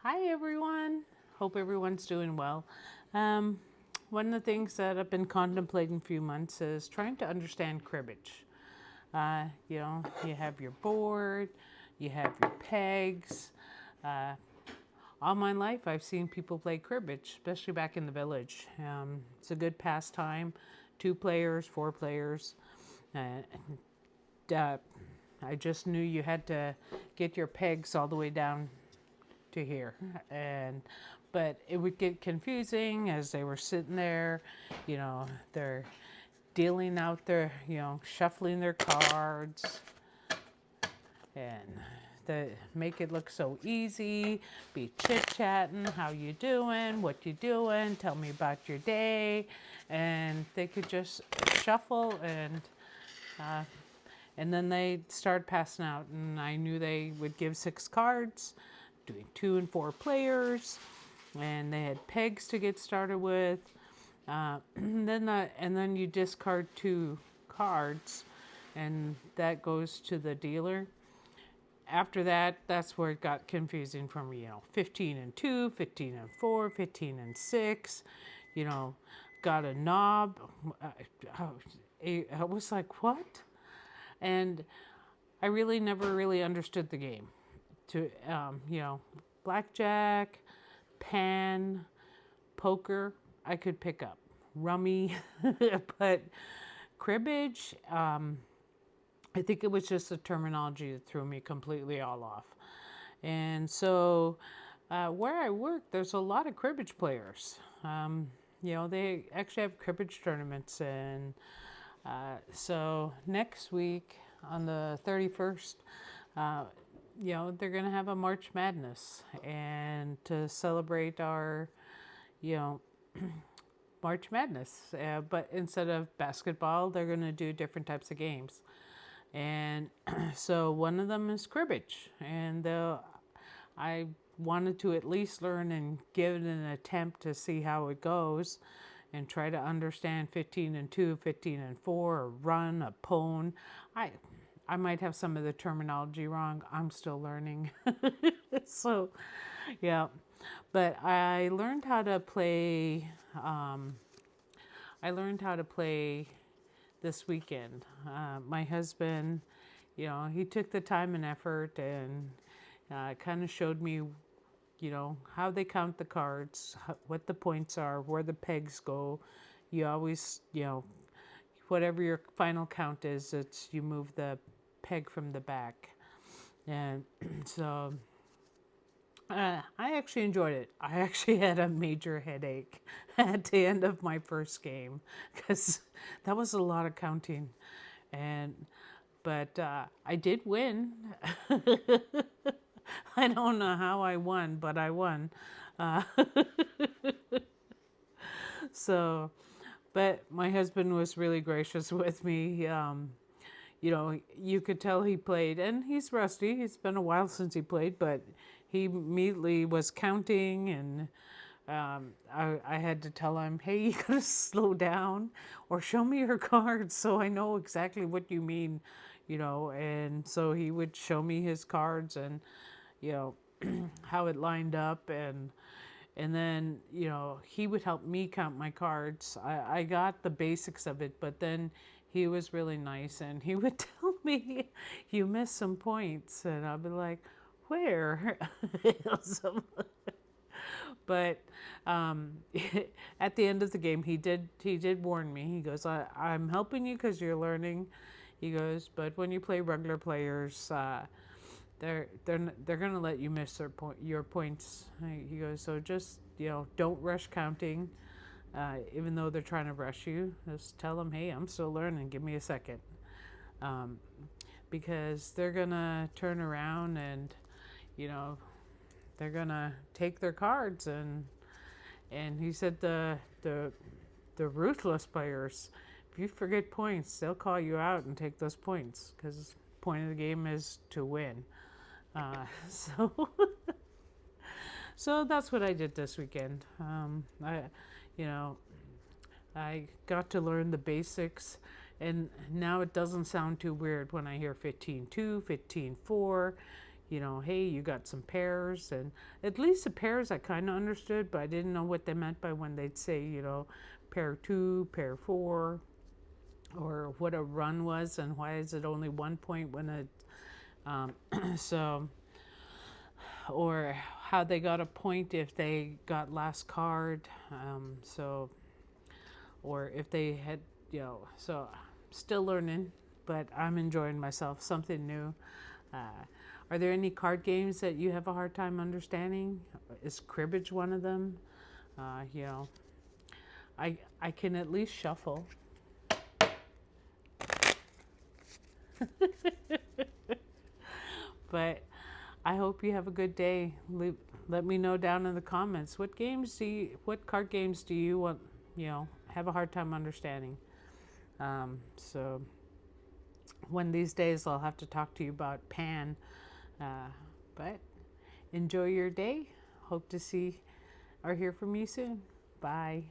Hi, everyone. Hope everyone's doing well. Um, One of the things that I've been contemplating a few months is trying to understand cribbage. You have your board, you have your pegs. Uh, all my life, I've seen people play cribbage, especially back in the village. It's a good pastime, 2 players, 4 players. Uh, uh, I just knew you had to get your pegs all the way down to here, and but it would get confusing as they were sitting there. They're dealing out their, shuffling their cards, and the make it look so easy, be chit-chatting, how you doing, what you doing, tell me about your day. And they could just shuffle, and then they start passing out, and I knew they would give 6 cards, doing 2 and 4 players, and they had pegs to get started with. And then you discard 2 cards, and that goes to the dealer. After that, that's where it got confusing for me. 15 and 2, 15 and 4, 15 and 6. You know, got a knob. I was like, what? And I really never really understood the game. Blackjack, pan, poker, I could pick up. Rummy, but cribbage, I think it was just the terminology that threw me completely all off. And so, where I work, there's a lot of cribbage players. They actually have cribbage tournaments, and so next week on the 31st, uh, they're going to have a March Madness, and to celebrate our, you know, March Madness. But instead of basketball, they're going to do different types of games. And so one of them is cribbage. And I wanted to at least learn and give it an attempt to see how it goes and try to understand 15 and 2, 15 and 4, a run, a pone. I I might have some of the terminology wrong. I'm still learning. So, yeah. But I learned how to play this weekend. My husband, he took the time and effort, and kind of showed me, how they count the cards, what the points are, where the pegs go. You always, whatever your final count is, it's you move the peg from the back. And so I actually enjoyed it. I actually had a major headache at the end of my first game because that was a lot of counting. And but I did win. I don't know how I won, but I won. Uh, so, but my husband was really gracious with me. You could tell he played, and he's rusty. It's been a while since he played, but he immediately was counting, and I had to tell him, hey, you gotta slow down or show me your cards so I know exactly what you mean, And so he would show me his cards, and, you know, how it lined up, and then, he would help me count my cards. I got the basics of it, but then he was really nice, and he would tell me, you missed some points. And I'd be like, where? So, but at the end of the game, he did warn me. He goes, I'm helping you because you're learning. He goes, but when you play regular players, they're gonna let you miss your points. He goes, so just, don't rush counting, even though they're trying to rush you. Just tell them, hey, I'm still learning. Give me a second, um, because they're gonna turn around, and you know they're gonna take their cards, and he said the ruthless players, if you forget points, they'll call you out and take those points because the point of the game is to win. So so that's what I did this weekend. You know, I got to learn the basics, and now it doesn't sound too weird when I hear 15-2, 15-4. hey, you got some pears. And at least the pears I kind of understood, but I didn't know what they meant by when they'd say, pair 2, pair 4, or what a run was and why is it only 1 point when it, so, or how they got a point if they got last card. So, or if they had, so still learning, but I'm enjoying myself, something new. Are there any card games that you have a hard time understanding? Is Cribbage one of them? I can at least shuffle. But I hope you have a good day. Let me know down in the comments what card games do you want, have a hard time understanding. So one of these days I'll have to talk to you about Pan. But enjoy your day. Hope to see or hear from you soon. Bye.